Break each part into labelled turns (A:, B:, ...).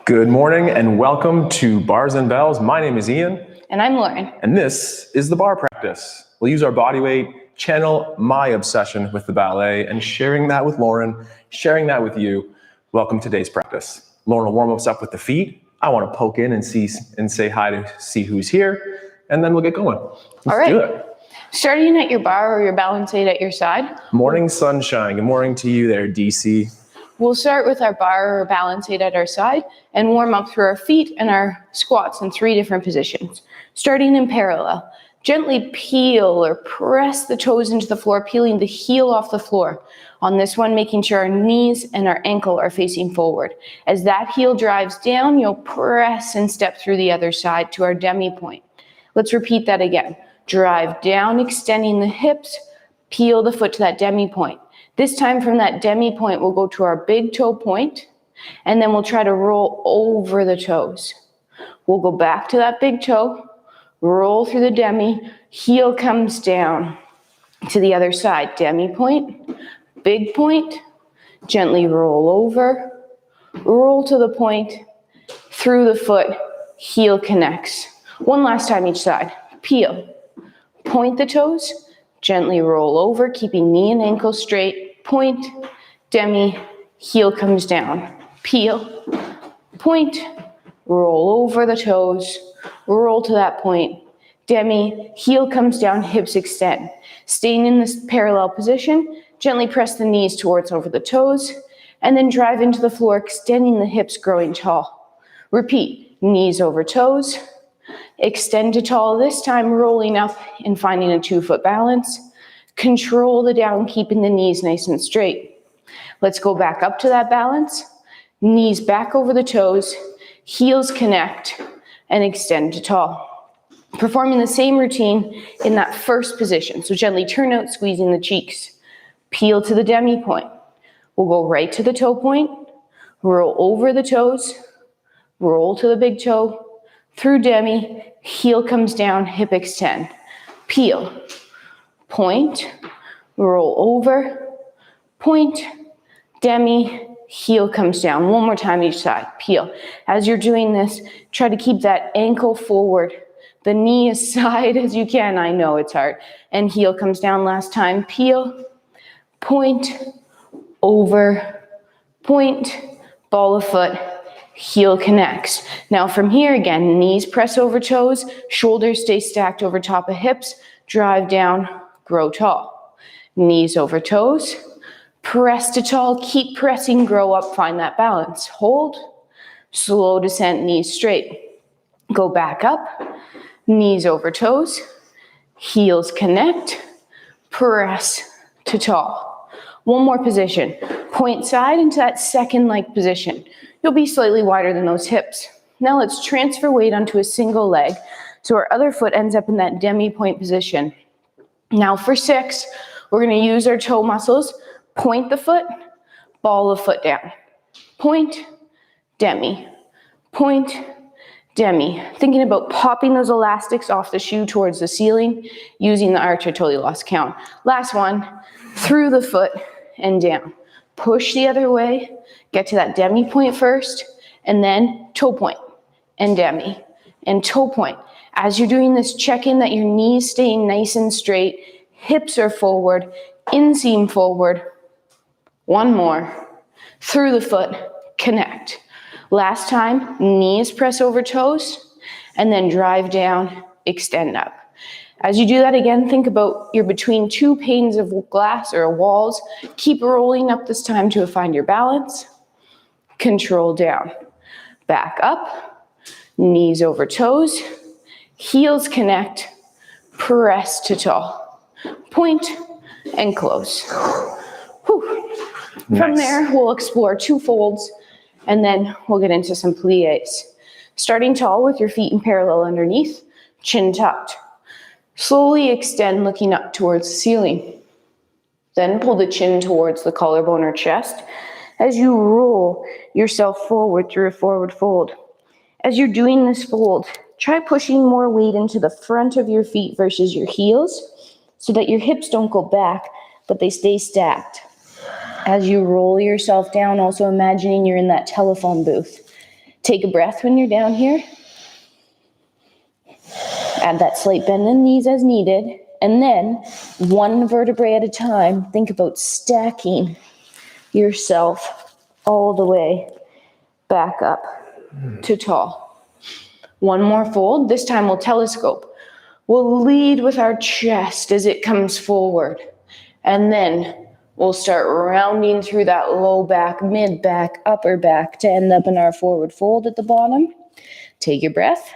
A: Good morning and welcome to Bars and Bells. My name is Ian.
B: And I'm Lauren.
A: And this is the bar practice. We'll use our body weight, channel my obsession with the ballet, and sharing that with Lauren, sharing that with you. Welcome to today's practice. Lauren will warm us up with the feet. I want to poke in and say hi to see who's here, and then we'll get going. Let's do it.
B: Starting at your bar or your balance aid at your side.
A: Morning sunshine. Good morning to you there, DC.
B: We'll start with our bar or balance aid at our side and warm up through our feet and our squats in 3 different positions. Starting in parallel, gently peel or press the toes into the floor, peeling the heel off the floor. On this one, making sure our knees and our ankle are facing forward. As that heel drives down, you'll press and step through the other side to our demi point. Let's repeat that again. Drive down, extending the hips, peel the foot to that demi point. This time from that demi point, we'll go to our big toe point, and then we'll try to roll over the toes. We'll go back to that big toe, roll through the demi, heel comes down to the other side. Demi point, big point, gently roll over, roll to the point, through the foot, heel connects. One last time each side. Peel, point the toes, gently roll over, keeping knee and ankle straight. Point, demi, heel comes down. Peel, point, roll over the toes, roll to that point. Demi, heel comes down, hips extend. Staying in this parallel position, gently press the knees towards over the toes, and then drive into the floor, extending the hips, growing tall. Repeat, knees over toes, extend to tall, this time rolling up and finding a 2-foot balance. Control the down, keeping the knees nice and straight. Let's go back up to that balance. Knees back over the toes, heels connect, and extend to tall. Performing the same routine in that first position. So gently turn out, squeezing the cheeks. Peel to the demi point. We'll go right to the toe point, roll over the toes, roll to the big toe, through demi, heel comes down, hip extend. Peel. Point, roll over, point, demi, heel comes down. One more time each side, peel. As you're doing this, try to keep that ankle forward, the knee as side as you can. I know it's hard. And heel comes down last time, peel, point, over, point, ball of foot, heel connects. Now from here again, knees press over toes, shoulders stay stacked over top of hips, drive down, grow tall. Knees over toes, press to tall, keep pressing, grow up, find that balance. Hold, slow descent, knees straight. Go back up, knees over toes, heels connect, press to tall. One more position, point side into that second leg position. You'll be slightly wider than those hips. Now let's transfer weight onto a single leg so our other foot ends up in that demi point position. Now for 6, we're going to use our toe muscles, point the foot, ball of foot down. Point, demi, point, demi. Thinking about popping those elastics off the shoe towards the ceiling, using the arch. I totally lost count. Last one, through the foot and down. Push the other way, get to that demi point first, and then toe point and demi and toe point. As you're doing this, check in that your knees staying nice and straight, hips are forward, inseam forward. One more. Through the foot, connect. Last time, knees press over toes, and then drive down, extend up. As you do that again, think about you're between 2 panes of glass or walls. Keep rolling up this time to find your balance. Control down. Back up, knees over toes, heels connect, press to tall. Point and close. Whew. Nice. From there, we'll explore 2 folds, and then we'll get into some pliés. Starting tall with your feet in parallel underneath, chin tucked. Slowly extend, looking up towards the ceiling. Then pull the chin towards the collarbone or chest as you roll yourself forward through a forward fold. As you're doing this fold, try pushing more weight into the front of your feet versus your heels so that your hips don't go back, but they stay stacked. As you roll yourself down, also imagining you're in that telephone booth. Take a breath when you're down here. Add that slight bend in the knees as needed. And then, one vertebrae at a time, think about stacking yourself all the way back up to tall. One more fold. This time we'll telescope. We'll lead with our chest as it comes forward. And then we'll start rounding through that low back, mid back, upper back to end up in our forward fold at the bottom. Take your breath.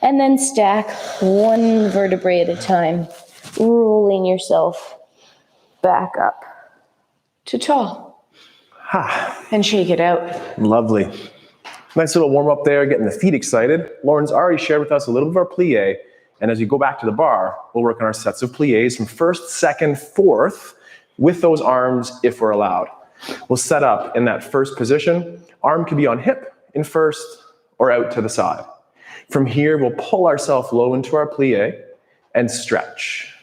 B: And then stack one vertebrae at a time, rolling yourself back up to tall. And shake it out.
A: Lovely. Nice little warm up there, getting the feet excited. Lauren's already shared with us a little bit of our plie. And as we go back to the bar, we'll work on our sets of plies from first, second, fourth with those arms if we're allowed. We'll set up in that first position. Arm could be on hip in first or out to the side. From here, we'll pull ourselves low into our plie and stretch.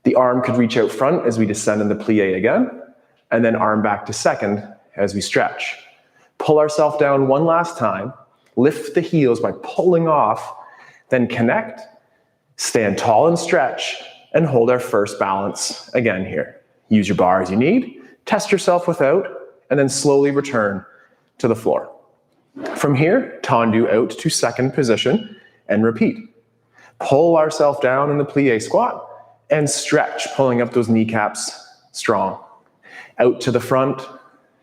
A: The arm could reach out front as we descend in the plie again, and then arm back to second as we stretch. Pull ourselves down one last time, lift the heels by pulling off, then connect, stand tall and stretch, and hold our first balance again here. Use your bar as you need, test yourself without, and then slowly return to the floor. From here, tendu out to second position and repeat. Pull ourselves down in the plie squat and stretch, pulling up those kneecaps strong. Out to the front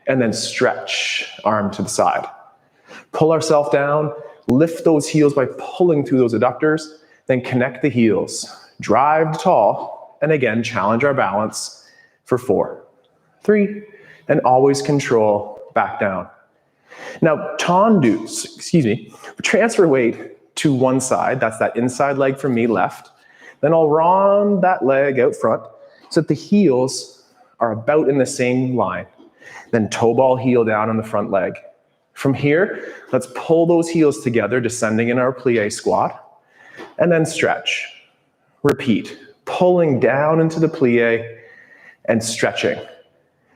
A: and then stretch, arm to the side. Pull ourselves down, lift those heels by pulling through those adductors, then connect the heels. Drive to tall, and again, challenge our balance for 4, 3, and always control back down. Now, tendus, transfer weight to one side. That's that inside leg from me, left. Then I'll round that leg out front so that the heels are about in the same line. Then toe ball heel down on the front leg. From here, let's pull those heels together, descending in our plie squat, and then stretch. Repeat, pulling down into the plie and stretching.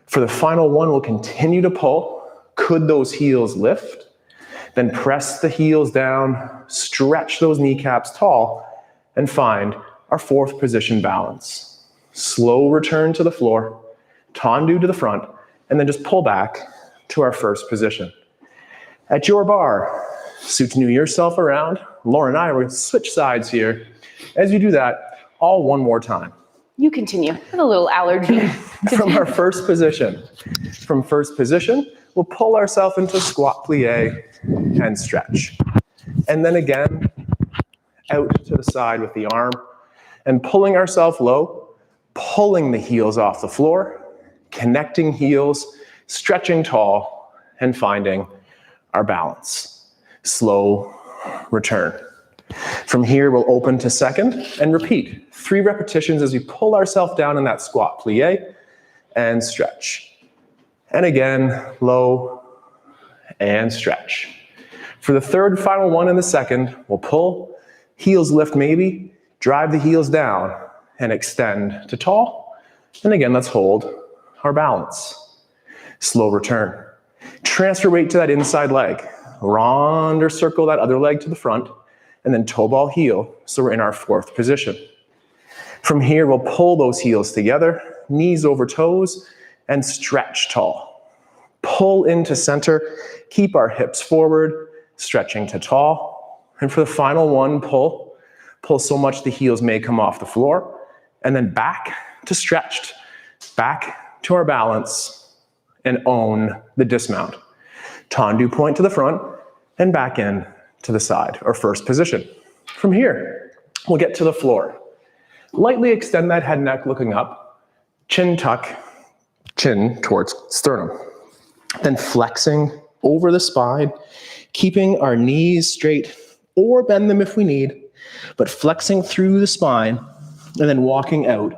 A: For the final one, we'll continue to pull. Could those heels lift? Then press the heels down, stretch those kneecaps tall, and find our fourth position balance. Slow return to the floor, tendu to the front, and then just pull back to our first position. At your bar, soutenu yourself around. Lauren and I will switch sides here. As you do that, all one more time.
B: You continue. I have a little allergy.
A: From our first position. From first position, we'll pull ourselves into squat plie and stretch. And then again, out to the side with the arm and pulling ourselves low, pulling the heels off the floor, connecting heels, stretching tall, and finding our balance. Slow return. From here, we'll open to second and repeat. 3 repetitions as we pull ourselves down in that squat plie and stretch. And again, low and stretch. For the third and final one in the second, we'll pull, heels lift maybe, drive the heels down and extend to tall. And again, let's hold our balance. Slow return. Transfer weight to that inside leg. Round or circle that other leg to the front, and then toe ball heel, so we're in our fourth position. From here, we'll pull those heels together, knees over toes, and stretch tall. Pull into center, keep our hips forward, stretching to tall. And for the final one, pull so much the heels may come off the floor, and then back to stretched, back to our balance, and own the dismount. Tendu point to the front, and back in to the side, or first position. From here, we'll get to the floor. Lightly extend that head and neck looking up, chin tuck, chin towards sternum. Then flexing over the spine, keeping our knees straight, or bend them if we need, but flexing through the spine, and then walking out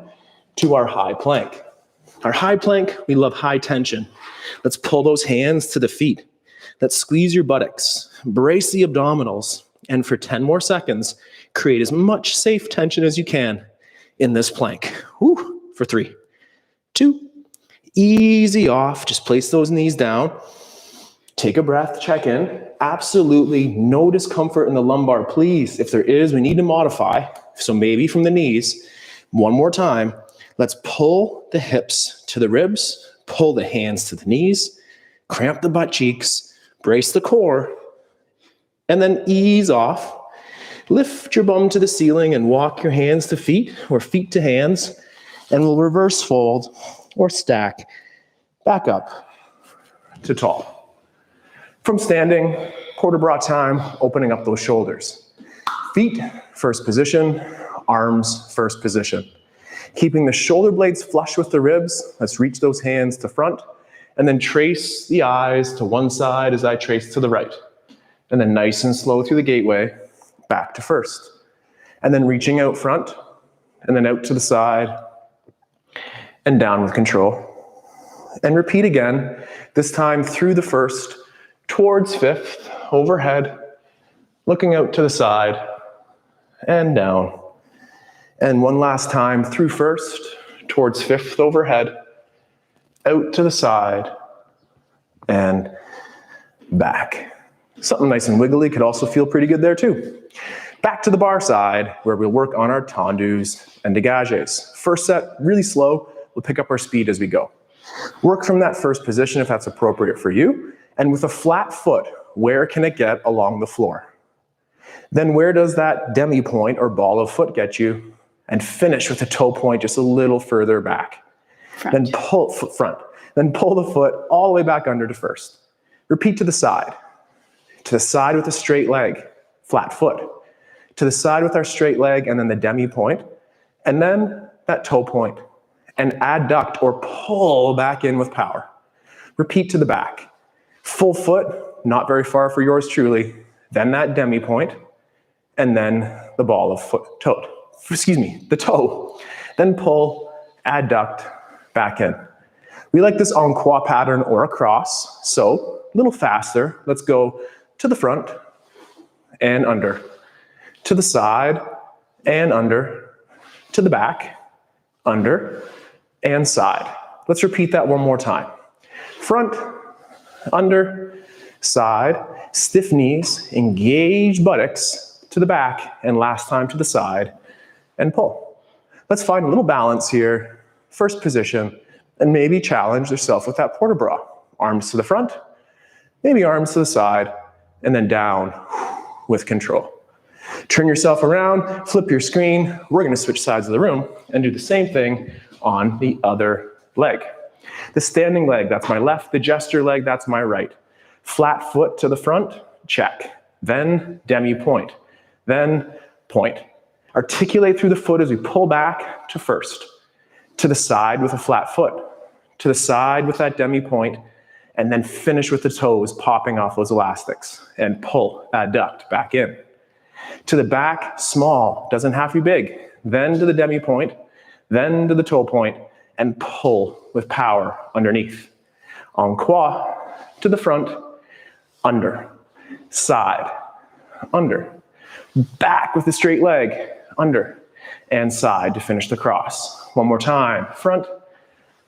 A: to our high plank. Our high plank, we love high tension. Let's pull those hands to the feet. Let's squeeze your buttocks, brace the abdominals, and for 10 more seconds, create as much safe tension as you can in this plank. Woo, for 3, 2, easy off. Just place those knees down. Take a breath, check in. Absolutely no discomfort in the lumbar, please. If there is, we need to modify. So maybe from the knees. One more time. Let's pull the hips to the ribs, pull the hands to the knees, cramp the butt cheeks, brace the core, and then ease off. Lift your bum to the ceiling and walk your hands to feet or feet to hands, and we'll reverse fold or stack back up to tall. From standing, quarter bra time, opening up those shoulders. Feet, first position, arms, first position. Keeping the shoulder blades flush with the ribs, let's reach those hands to front, and then trace the eyes to one side as I trace to the right. And then nice and slow through the gateway, back to first. And then reaching out front, and then out to the side, and down with control. And repeat again, this time through the first, towards fifth, overhead, looking out to the side, and down. And one last time through first, towards fifth, overhead, out to the side, and back. Something nice and wiggly could also feel pretty good there too. Back to the bar side, where we'll work on our tendus and dégages. First set, really slow. We'll pick up our speed as we go. Work from that first position if that's appropriate for you. And with a flat foot, where can it get along the floor? Then where does that demi point or ball of foot get you? And finish with the toe point just a little further back.
B: Front.
A: Then pull front. Then pull the foot all the way back under to first. Repeat to the side. To the side with a straight leg, flat foot. To the side with our straight leg and then the demi point. And then that toe point. And adduct or pull back in with power. Repeat to the back. Full foot, not very far for yours truly. Then that demi point. And then the ball of foot, toe. The toe. Then pull, adduct, back in. We like this en croix pattern or a cross. So a little faster. Let's go to the front and under. To the side and under. To the back, under, and side. Let's repeat that one more time. Front, under, side, stiff knees, engage buttocks to the back, and last time to the side, and pull. Let's find a little balance here. First position, and maybe challenge yourself with that porta bra. Arms to the front, maybe arms to the side, and then down with control. Turn yourself around, flip your screen. We're gonna switch sides of the room and do the same thing on the other leg. The standing leg, that's my left. The gesture leg, that's my right. Flat foot to the front, check. Then demi point, then point. Articulate through the foot as we pull back to first. To the side with a flat foot. To the side with that demi point, and then finish with the toes popping off those elastics. And pull, adduct, back in. To the back, small, doesn't have to be big. Then to the demi point, then to the toe point, and pull with power underneath. En croix, to the front, under, side, under, back with the straight leg, under, and side to finish the cross. One more time, front,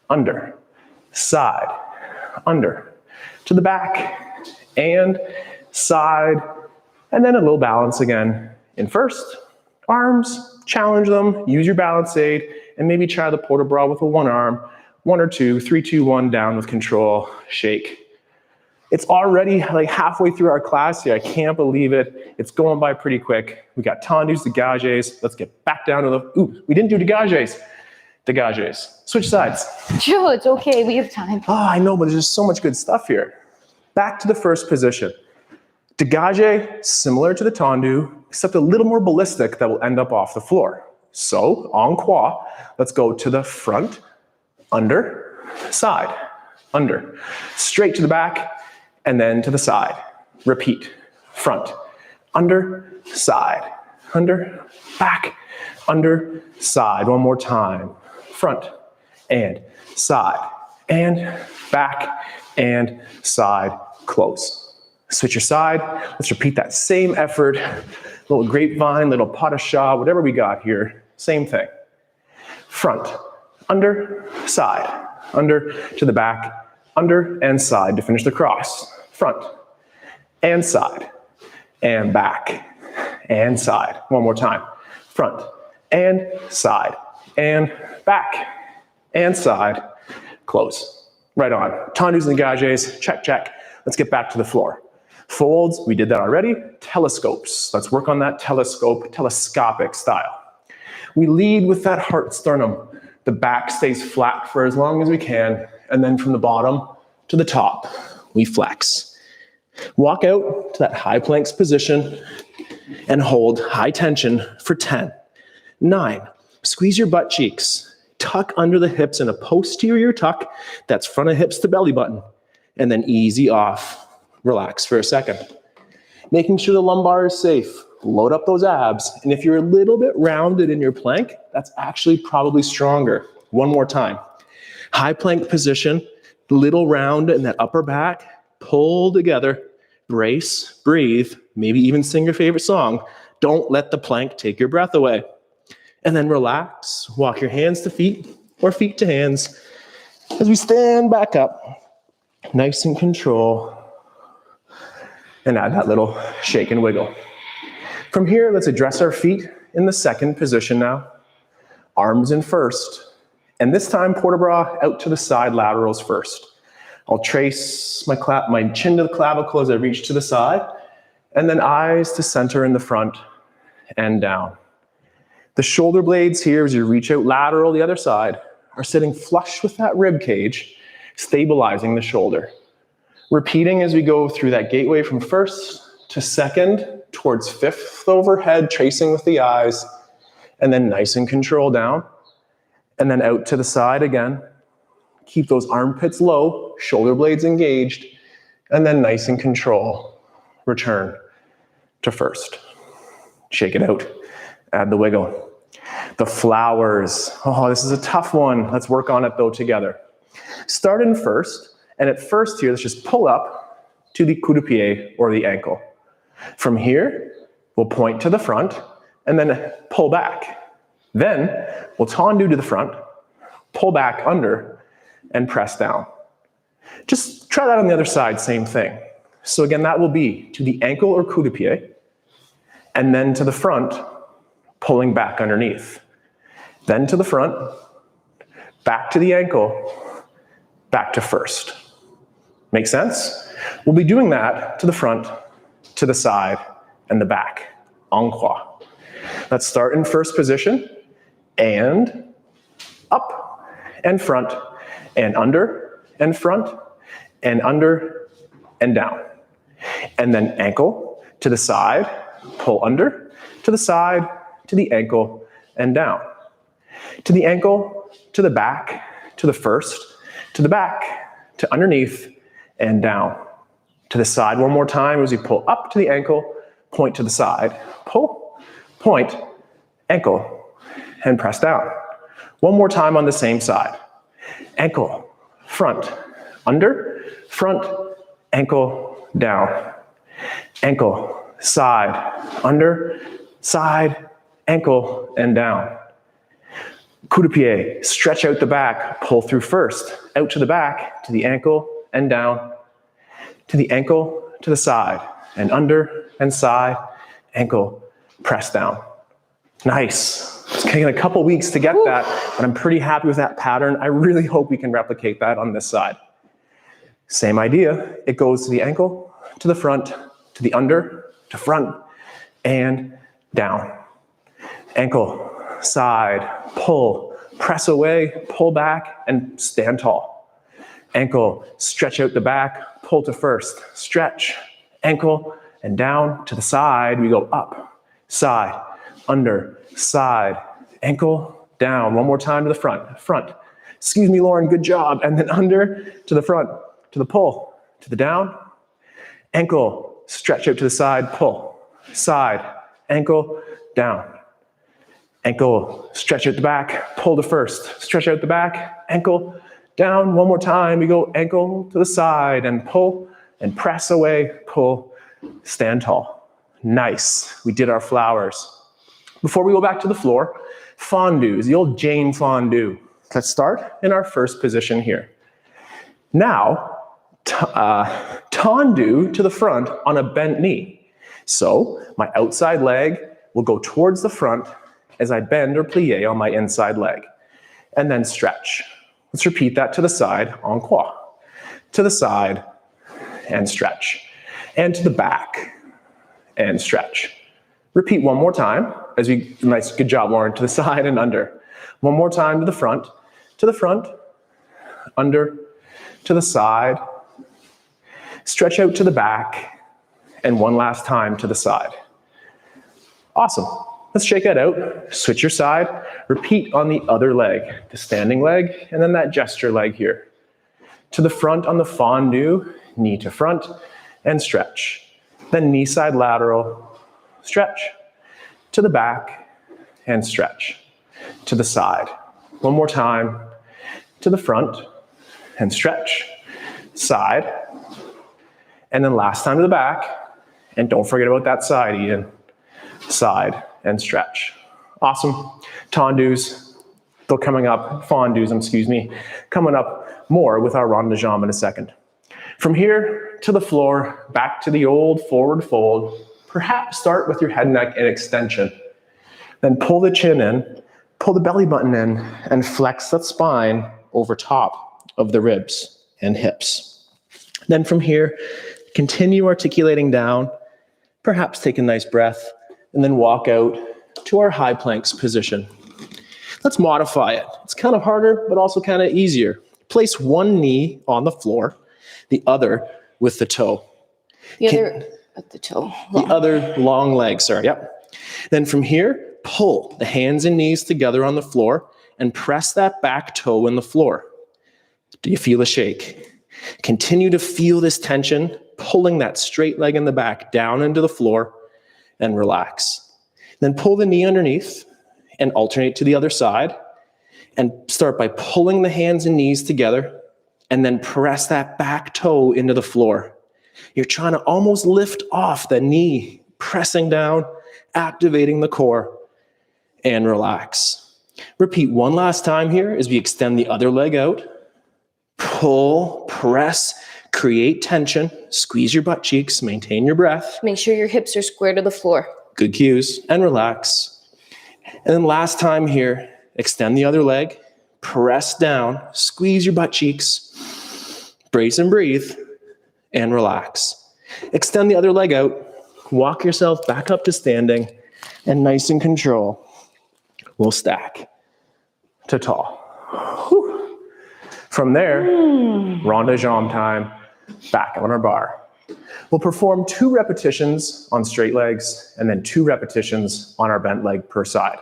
A: under, side, under, to the back, and side, and then a little balance again in first. Arms, challenge them, use your balance aid, and maybe try the porta bra with a one arm, 1 or 2, 3, 2, 1, down with control, shake. It's already like halfway through our class here. I can't believe it. It's going by pretty quick. We got tendus, dégages. Let's get back down to the, we didn't do dégages. Dégages. Switch sides.
B: Joe, it's okay, we have time.
A: Oh, I know, but there's just so much good stuff here. Back to the first position. Dégage, similar to the tendu, except a little more ballistic that will end up off the floor. So, en croix, let's go to the front, under, side, under. Straight to the back, and then to the side. Repeat. Front, under, side, under, back, under, side. One more time. Front, and side, and back, and side, close. Switch your side. Let's repeat that same effort. Little grapevine, little pas de chat, whatever we got here. Same thing. Front, under, side, under, to the back, under, and side to finish the cross. front, and side, and back, and side. One more time. Front, and side, and back, and side. Close. Right on. Tendus and dégages, check, check. Let's get back to the floor. Folds, we did that already. Telescopes. Let's work on that telescopic style. We lead with that heart sternum. The back stays flat for as long as we can, and then from the bottom to the top, we flex. Walk out to that high planks position and hold high tension for 10, 9. Squeeze your butt cheeks. Tuck under the hips in a posterior tuck. That's front of hips to belly button. And then easy off. Relax for a second. Making sure the lumbar is safe. Load up those abs. And if you're a little bit rounded in your plank, that's actually probably stronger. One more time. High plank position, little round in that upper back. Pull together, brace, breathe, maybe even sing your favorite song. Don't let the plank take your breath away. And then relax, walk your hands to feet or feet to hands as we stand back up, nice and control, and add that little shake and wiggle. From here, let's address our feet in the second position now. Arms in first, and this time port-a-bras out to the side laterals first. I'll trace my chin to the clavicle as I reach to the side, and then eyes to center in the front and down. The shoulder blades here, as you reach out lateral the other side, are sitting flush with that rib cage, stabilizing the shoulder. Repeating as we go through that gateway from first to second, towards fifth overhead, tracing with the eyes, and then nice and control down, and then out to the side again. Keep those armpits low, shoulder blades engaged, and then nice and control. Return to first. Shake it out. Add the wiggle. The flowers. Oh, this is a tough one. Let's work on it though together. Start in first, and at first here, let's just pull up to the coup de pied or the ankle. From here, we'll point to the front and then pull back. Then we'll tendu to the front, pull back under, and press down. Just try that on the other side, same thing. So again, that will be to the ankle or coup de pied, and then to the front, pulling back underneath. Then to the front, back to the ankle, back to first. Make sense? We'll be doing that to the front, to the side, and the back. En croix. Let's start in first position, and up, and front, and under, and front, and under, and down. And then ankle to the side, pull under, to the side, to the ankle, and down. To the ankle, to the back, to the first, to the back, to underneath, and down. To the side one more time as you pull up to the ankle, point to the side, pull, point, ankle, and press down. One more time on the same side. Ankle, front, under, front, ankle, down. Ankle, side, under, side, ankle, and down. Coup de pied, stretch out the back, pull through first, out to the back, to the ankle, and down. To the ankle, to the side, and under, and side, ankle, press down. Nice. It's taken a couple weeks to get that, but I'm pretty happy with that pattern. I really hope we can replicate that on this side. Same idea. It goes to the ankle, to the front, to the under, to front, and down. Ankle, side, pull, press away, pull back, and stand tall. Ankle, stretch out the back, pull to first, stretch, ankle, and down to the side. We go up, side, under, side, ankle, down. One more time to the front, front. Excuse me, Lauren, good job. And then under, to the front, to the pull, to the down, ankle, stretch out to the side, pull, side, ankle, down. Ankle, stretch out the back, pull to first, stretch out the back, ankle, down. One more time, we go ankle to the side and pull and press away, pull, stand tall. Nice, we did our flowers. Before we go back to the floor, fondues, the old Jane fondue. Let's start in our first position here. Now, tendu to the front on a bent knee. So my outside leg will go towards the front as I bend or plie on my inside leg. And then stretch. Let's repeat that to the side, en croix. To the side, and stretch. And to the back, and stretch. Repeat one more time, nice, good job, Lauren, to the side and under. One more time to the front, under, to the side, stretch out to the back, and one last time to the side. Awesome. Let's shake that out. Switch your side. Repeat on the other leg, the standing leg, and then that gesture leg here. To the front on the fondue, knee to front, and stretch. Then knee side lateral, stretch. To the back, and stretch. To the side. One more time. To the front, and stretch. Side. And then last time to the back. And don't forget about that side, Ian. Side and stretch. Awesome. Tendus, they're coming up, fondues, coming up more with our rond de jambe in a second. From here to the floor, back to the old forward fold. Perhaps start with your head, neck, and extension. Then pull the chin in, pull the belly button in, and flex that spine over top of the ribs and hips. Then from here, continue articulating down, perhaps take a nice breath, and then walk out to our high planks position. Let's modify it. It's kind of harder, but also kind of easier. Place one knee on the floor, the other with the toe.
B: The other at the toe.
A: The other long leg, sorry, yep. Then from here, pull the hands and knees together on the floor and press that back toe in the floor. Do you feel a shake? Continue to feel this tension, pulling that straight leg in the back down into the floor, and relax. Then pull the knee underneath and alternate to the other side, and start by pulling the hands and knees together, and then press that back toe into the floor. You're trying to almost lift off the knee, pressing down, activating the core, and relax. Repeat one last time here as we extend the other leg out. Pull, press, create tension, squeeze your butt cheeks, maintain your breath.
B: Make sure your hips are square to the floor.
A: Good cues, and relax. And then last time here, extend the other leg, press down, squeeze your butt cheeks, brace and breathe, and relax. Extend the other leg out, walk yourself back up to standing, and nice and control, we'll stack to tall. Whew. From there, rond de jambe time, back on our bar. We'll perform 2 repetitions on straight legs and then 2 repetitions on our bent leg per side.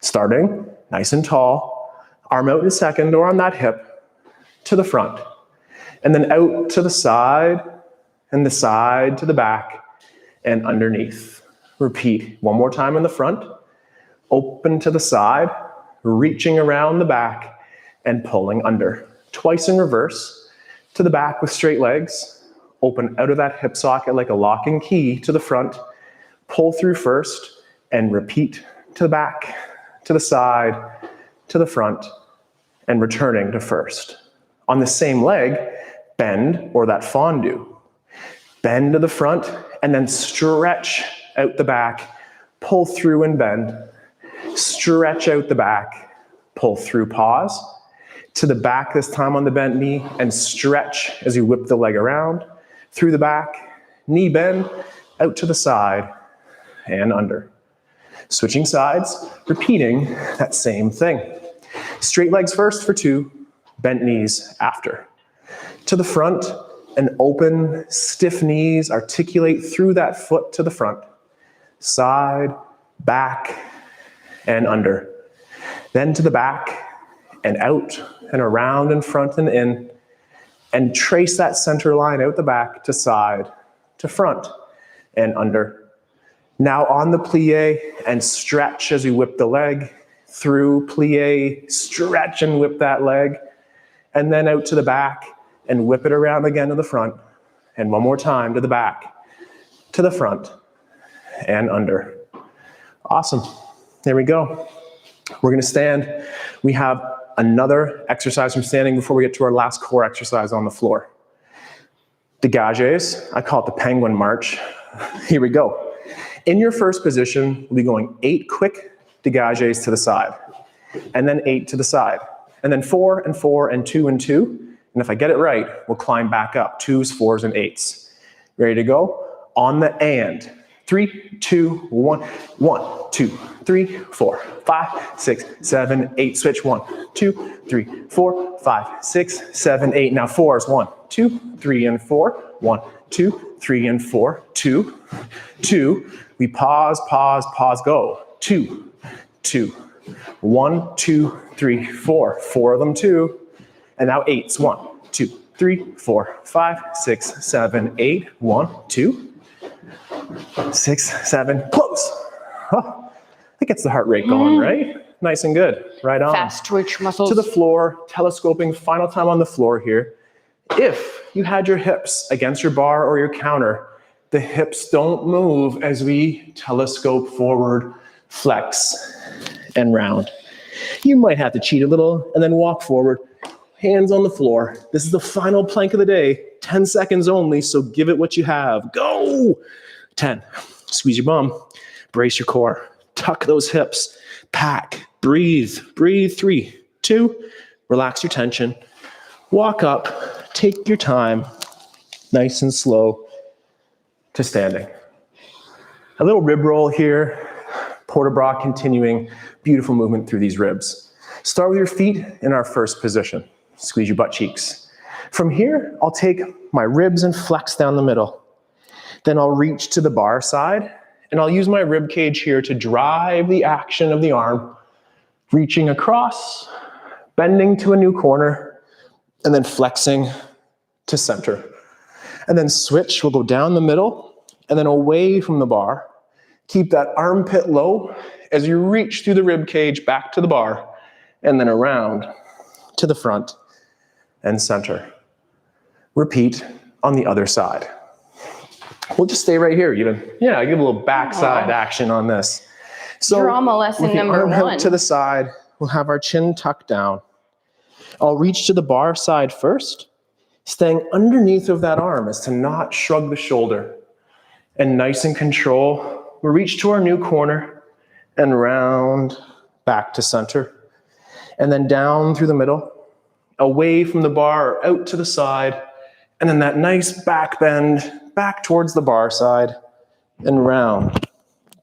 A: Starting nice and tall, arm out in second or on that hip to the front, and then out to the side and the side to the back and underneath. Repeat one more time in the front, open to the side, reaching around the back and pulling under. Twice in reverse, to the back with straight legs, open out of that hip socket like a lock and key to the front, pull through first, and repeat to the back, to the side, to the front, and returning to first. On the same leg, bend or that fondue. Bend to the front, and then stretch out the back, pull through and bend, stretch out the back, pull through, pause, to the back this time on the bent knee, and stretch as you whip the leg around, through the back, knee bend, out to the side, and under. Switching sides, repeating that same thing. Straight legs first for 2, bent knees after. To the front, and open, stiff knees, articulate through that foot to the front. Side, back, and under. Then to the back, and out, and around, and front, and in. And trace that center line out the back to side, to front, and under. Now on the plie, and stretch as you whip the leg, through plie, stretch and whip that leg, and then out to the back, and whip it around again to the front, and one more time to the back, to the front, and under. Awesome. There we go. We're gonna stand. We have another exercise from standing before we get to our last core exercise on the floor. Dégages, I call it the penguin march. Here we go. In your first position, we'll be going 8 quick dégages to the side, and then 8 to the side, and then 4 and 4 and 2 and 2. And if I get it right, we'll climb back up, 2s, 4s, and 8s. Ready to go? On the and. 3, 2, 1. 1, 2, 3, 4, 5, 6, 7, 8. Switch. 1, 2, 3, 4, 5, 6, 7, 8. Now 4s. 1, 2, 3, and 4. 1, 2, 3, and 4. 2, 2. We pause, pause, pause, go. 2, 2. 1, 2, 3, 4. 4 of them, 2. And now 8s. 1, 2, 3, 4, 5, 6, 7, 8. 1, 2, 6, 7. Close. Oh, that gets the heart rate going, right? Nice and good. Right on.
B: Fast twitch muscles.
A: To the floor, telescoping, final time on the floor here. If you had your hips against your bar or your counter, the hips don't move as we telescope forward, flex, and round. You might have to cheat a little and then walk forward, hands on the floor. This is the final plank of the day, 10 seconds only, so give it what you have. Go! 10, squeeze your bum, brace your core, tuck those hips, pack, breathe, breathe. 3, 2, relax your tension, walk up, take your time, nice and slow to standing. A little rib roll here, port de bras continuing, beautiful movement through these ribs. Start with your feet in our first position. Squeeze your butt cheeks. From here, I'll take my ribs and flex down the middle. Then I'll reach to the bar side, and I'll use my rib cage here to drive the action of the arm, reaching across, bending to a new corner, and then flexing to center. And then switch, we'll go down the middle, and then away from the bar. Keep that armpit low as you reach through the rib cage back to the bar, and then around to the front and center. Repeat on the other side. We'll just stay right here even. Yeah, give a little backside action on this. So
B: drama lesson number
A: arm
B: 1.
A: To the side, we'll have our chin tucked down. I'll reach to the bar side first. Staying underneath of that arm is to not shrug the shoulder. And nice and control, we'll reach to our new corner and round back to center. And then down through the middle, away from the bar, out to the side, and then that nice back bend back towards the bar side and round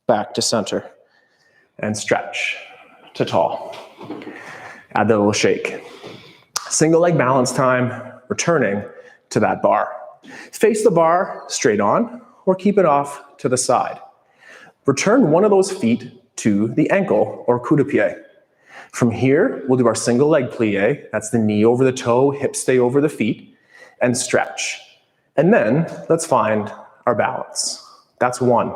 A: back to center and stretch to tall. Add the little shake. Single leg balance time, returning to that bar. Face the bar straight on or keep it off to the side. Return one of those feet to the ankle or coup de pied. From here, we'll do our single leg plie. That's the knee over the toe, hips stay over the feet, and stretch. And then let's find our balance. That's 1.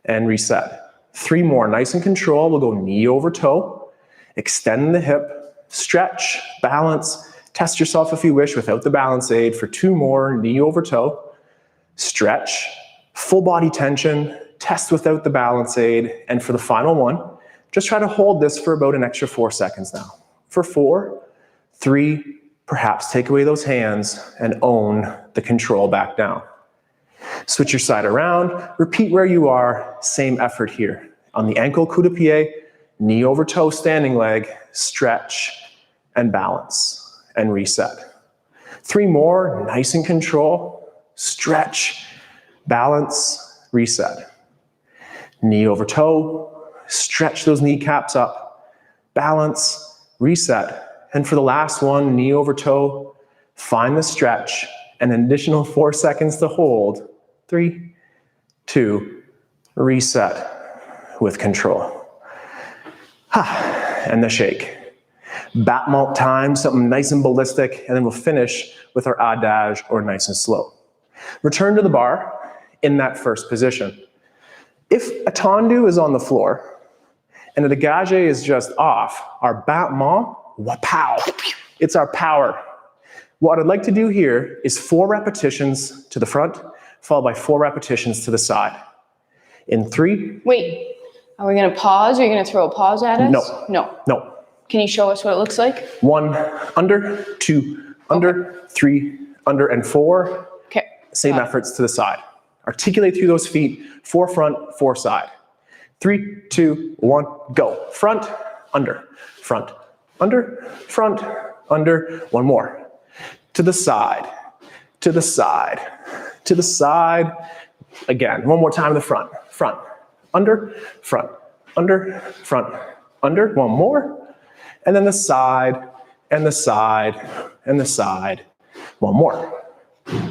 A: And reset. 3 more, nice and control. We'll go knee over toe, extend the hip, stretch, balance. Test yourself if you wish without the balance aid for 2 more, knee over toe, stretch, full body tension, test without the balance aid. And for the final one, just try to hold this for about an extra 4 seconds now. For 4, 3, perhaps take away those hands and own the control back down. Switch your side around, repeat where you are, same effort here. On the ankle, coup de pied, knee over toe, standing leg, stretch and balance and reset. 3 more, nice and control, stretch, balance, reset. Knee over toe, stretch those kneecaps up, balance, reset. And for the last one, knee over toe, find the stretch, an additional 4 seconds to hold. 3, 2, reset with control. And the shake. Battement time, something nice and ballistic, and then we'll finish with our adage or nice and slow. Return to the bar in that first position. If a tendu is on the floor and a dégagé is just off, our battement, wapow, it's our power. What I'd like to do here is 4 repetitions to the front, followed by 4 repetitions to the side. In 3.
B: Wait, are we going to pause? Are you going to throw a pause at us?
A: No.
B: No.
A: No.
B: Can you show us what it looks like?
A: 1, under, 2, under, 3, under, and 4.
B: Okay.
A: Same efforts to the side. Articulate through those feet, 4 front, 4 side. 3, 2, 1, go. Front, under, front, under, front, under. One more. To the side, to the side, to the side. Again, one more time in the front, front, under, front, under, front, under. One more. And then the side, and the side, and the side. One more.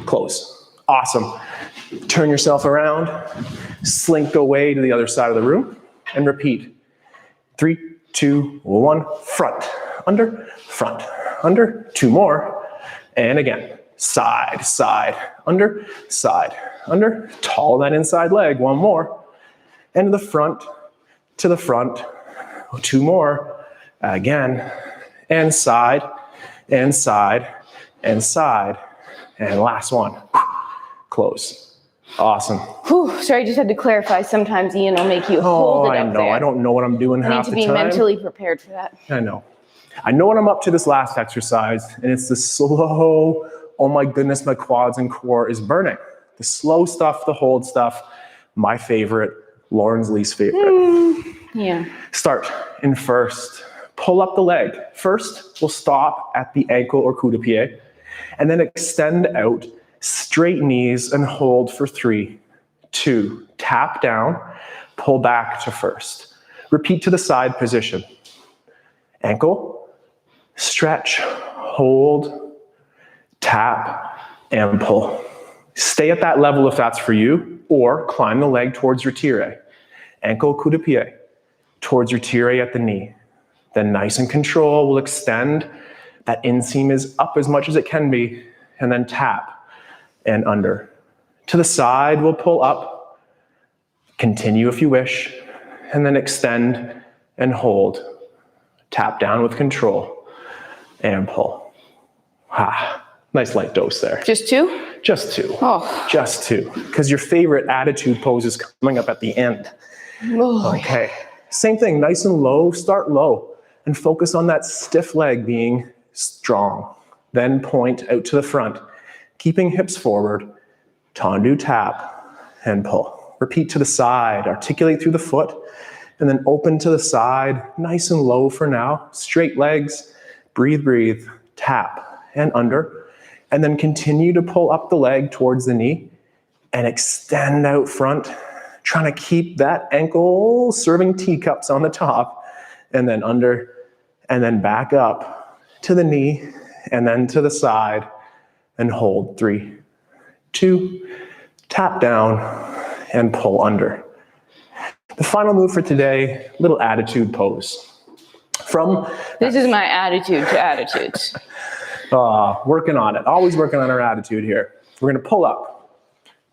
A: Close. Awesome. Turn yourself around, slink away to the other side of the room, and repeat. 3, 2, 1, front, under, front, under. 2 more. And again, side, side, under, tall that inside leg. 1 more. And to the front, to the front. 2 more. Again, and side, and side, and side. And last one. Close. Awesome.
B: Whew, sorry, I just had to clarify. Sometimes Ian will make you hold it up there.
A: I don't know what I'm doing half the time.
B: You need to be mentally prepared for that.
A: I know. I know when I'm up to this last exercise, and it's the slow, oh my goodness, my quads and core is burning. The slow stuff, the hold stuff, my favorite, Lauren's least favorite.
B: Yeah.
A: Start in first. Pull up the leg. First, we'll stop at the ankle or coup de pied, and then extend out, straight knees, and hold for 3, 2. Tap down, pull back to first. Repeat to the side position. Ankle, stretch, hold, tap, and pull. Stay at that level if that's for you, or climb the leg towards your tire. Ankle, coup de pied, towards your tire at the knee. Then nice and control, we'll extend. That inseam is up as much as it can be, and then tap and under. To the side, we'll pull up, continue if you wish, and then extend and hold. Tap down with control and pull. Nice light dose there.
B: Just 2?
A: Just 2.
B: Oh.
A: Just 2. Because your favorite attitude pose is coming up at the end.
B: Oh.
A: Okay. Same thing, nice and low, start low, and focus on that stiff leg being strong. Then point out to the front, keeping hips forward, tendu tap, and pull. Repeat to the side, articulate through the foot, and then open to the side, nice and low for now. Straight legs, breathe, breathe, tap, and under. And then continue to pull up the leg towards the knee and extend out front, trying to keep that ankle serving teacups on the top, and then under, and then back up to the knee, and then to the side, and hold. 3, 2, tap down, and pull under. The final move for today, little attitude pose.
B: This is my attitude to attitudes.
A: Working on it, always working on our attitude here. We're gonna pull up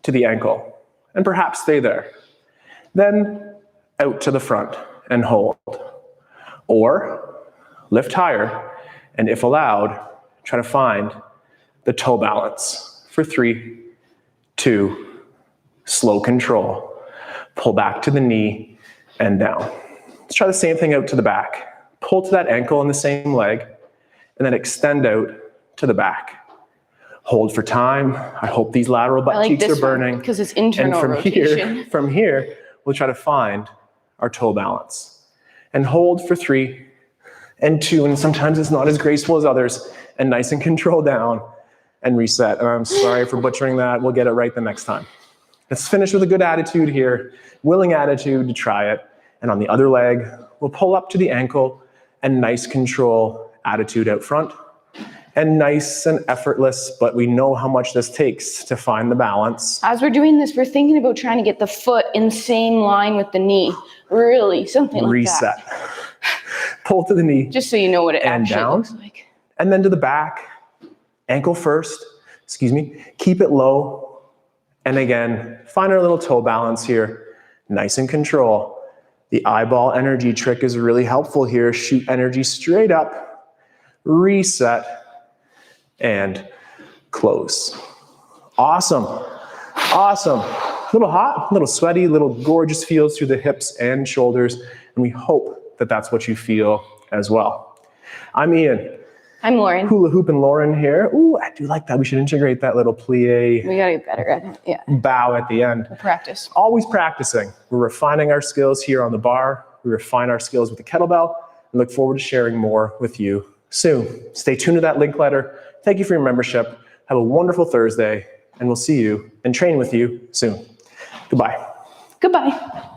A: to the ankle, and perhaps stay there. Then out to the front and hold. Or lift higher, and if allowed, try to find the toe balance for 3, 2, slow control. Pull back to the knee and down. Let's try the same thing out to the back. Pull to that ankle in the same leg, and then extend out to the back. Hold for time. I hope these lateral butt cheeks are burning.
B: Because it's internal
A: and
B: rotation.
A: From here, we'll try to find our toe balance. And hold for 3 and 2, and sometimes it's not as graceful as others, and nice and control down and reset. And I'm sorry for butchering that. We'll get it right the next time. Let's finish with a good attitude here, willing attitude to try it. And on the other leg, we'll pull up to the ankle and nice control attitude out front. And nice and effortless, but we know how much this takes to find the balance.
B: As we're doing this, we're thinking about trying to get the foot in the same line with the knee. Really, something like
A: Reset.
B: that.
A: Pull to the knee.
B: Just so you know what it actually
A: down.
B: looks like.
A: And then to the back, ankle first, keep it low. And again, find our little toe balance here, nice and control. The eyeball energy trick is really helpful here. Shoot energy straight up, reset, and close. Awesome, awesome. A little hot, a little sweaty, a little gorgeous feels through the hips and shoulders, and we hope that that's what you feel as well. I'm Ian.
B: I'm Lauren.
A: Hula hoop and Lauren here. Ooh, I do like that. We should integrate that little plie
B: We gotta get better at it. Yeah.
A: bow at the end.
B: Practice.
A: Always practicing. We're refining our skills here on the bar. We refine our skills with the kettlebell and look forward to sharing more with you soon. Stay tuned to that link letter. Thank you for your membership. Have a wonderful Thursday, and we'll see you and train with you soon. Goodbye.
B: Goodbye.